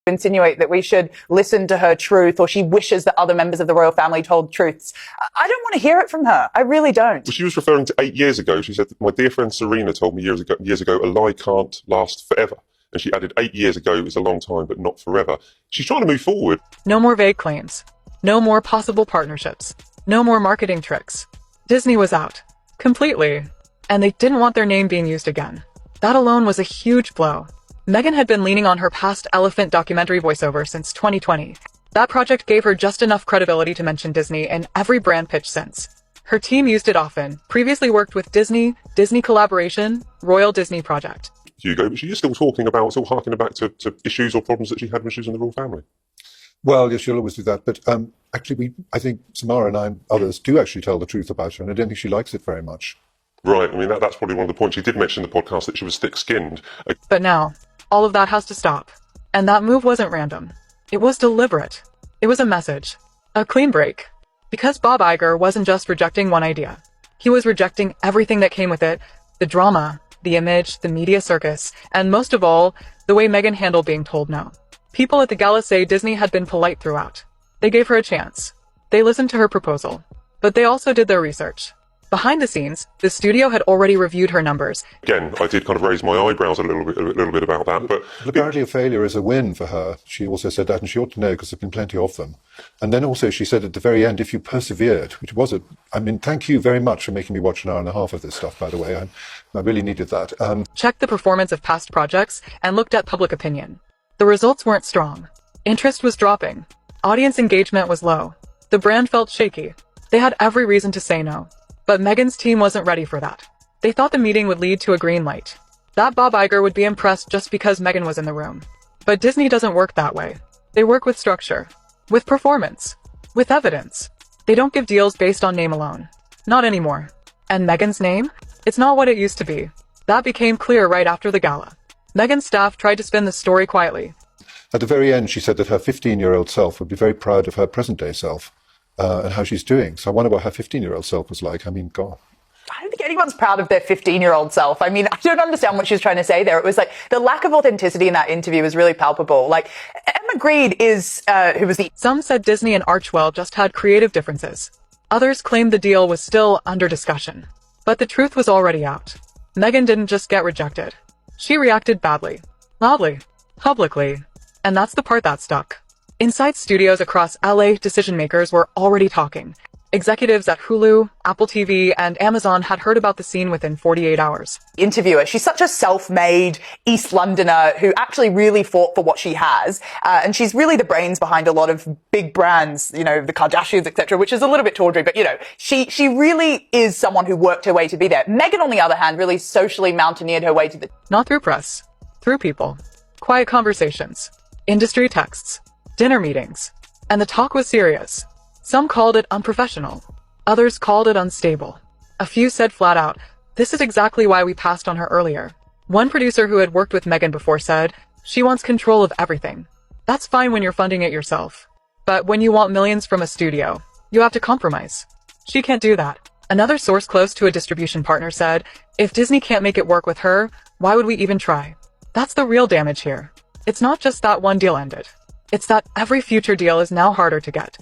insinuate that we should listen to her truth, or she wishes that other members of the royal family told truths. I don't want to hear it from her. I really don't. Well, she was referring to 8 years ago. She said, my dear friend Serena told me years ago, a lie can't last forever. And she added 8 years ago is a long time, but not forever. She's trying to move forward. No more vague claims. No more possible partnerships. No more marketing tricks. Disney was out. Completely. And they didn't want their name being used again. That alone was a huge blow. Meghan had been leaning on her past Elephant documentary voiceover since 2020. That project gave her just enough credibility to mention Disney in every brand pitch since. Her team used it often, previously worked with Disney, Disney Collaboration, Royal Disney Project. Hugo, but she is still talking about, still harking back to issues or problems that she had when she was in the royal family. Well, yes, she'll always do that. But actually, I think Samara and I and others do actually tell the truth about her, and I don't think she likes it very much. Right. I mean, that's probably one of the points. She did mention in the podcast that she was thick-skinned. But now, all of that has to stop. And that move wasn't random. It was deliberate. It was a message. A clean break. Because Bob Iger wasn't just rejecting one idea. He was rejecting everything that came with it. The drama, the image, the media circus, and most of all, the way Meghan handled being told no. People at the gala say Disney had been polite throughout. They gave her a chance. They listened to her proposal. But they also did their research. Behind the scenes, the studio had already reviewed her numbers. Again, I did kind of raise my eyebrows a little bit about that. But apparently a failure is a win for her. She also said that, and she ought to know because there have been plenty of them. And then also she said at the very end, if you persevered, which was thank you very much for making me watch an hour and a half of this stuff, by the way. I really needed that. Checked the performance of past projects and looked at public opinion. The results weren't strong. Interest was dropping. Audience engagement was low. The brand felt shaky. They had every reason to say no. But Meghan's team wasn't ready for that. They thought the meeting would lead to a green light. That Bob Iger would be impressed just because Meghan was in the room. But Disney doesn't work that way. They work with structure, with performance, with evidence. They don't give deals based on name alone. Not anymore. And Meghan's name? It's not what it used to be. That became clear right after the gala. Meghan's staff tried to spin the story quietly. At the very end, she said that her 15-year-old self would be very proud of her present-day self. And how she's doing. So I wonder what her 15-year-old self was like. I mean, God. I don't think anyone's proud of their 15-year-old self. I mean, I don't understand what she was trying to say there. It was like the lack of authenticity in that interview was really palpable. Like, Emma Grede is, who was the... Some said Disney and Archewell just had creative differences. Others claimed the deal was still under discussion. But the truth was already out. Meghan didn't just get rejected. She reacted badly. Loudly. Publicly. And that's the part that stuck. Inside studios across LA, decision makers were already talking. Executives at Hulu, Apple TV, and Amazon had heard about the scene within 48 hours. Interviewer, she's such a self-made East Londoner who actually really fought for what she has. And she's really the brains behind a lot of big brands, you know, the Kardashians, etc., which is a little bit tawdry, but, you know, she really is someone who worked her way to be there. Meghan, on the other hand, really socially mountaineered her way to the... Not through press. Through people. Quiet conversations. Industry texts. Dinner meetings. And the talk was serious. Some called it unprofessional. Others called it unstable. A few said flat out, this is exactly why we passed on her earlier. One producer who had worked with Meghan before said, she wants control of everything. That's fine when you're funding it yourself. But when you want millions from a studio, you have to compromise. She can't do that. Another source close to a distribution partner said, if Disney can't make it work with her, why would we even try? That's the real damage here. It's not just that one deal ended. It's that every future deal is now harder to get.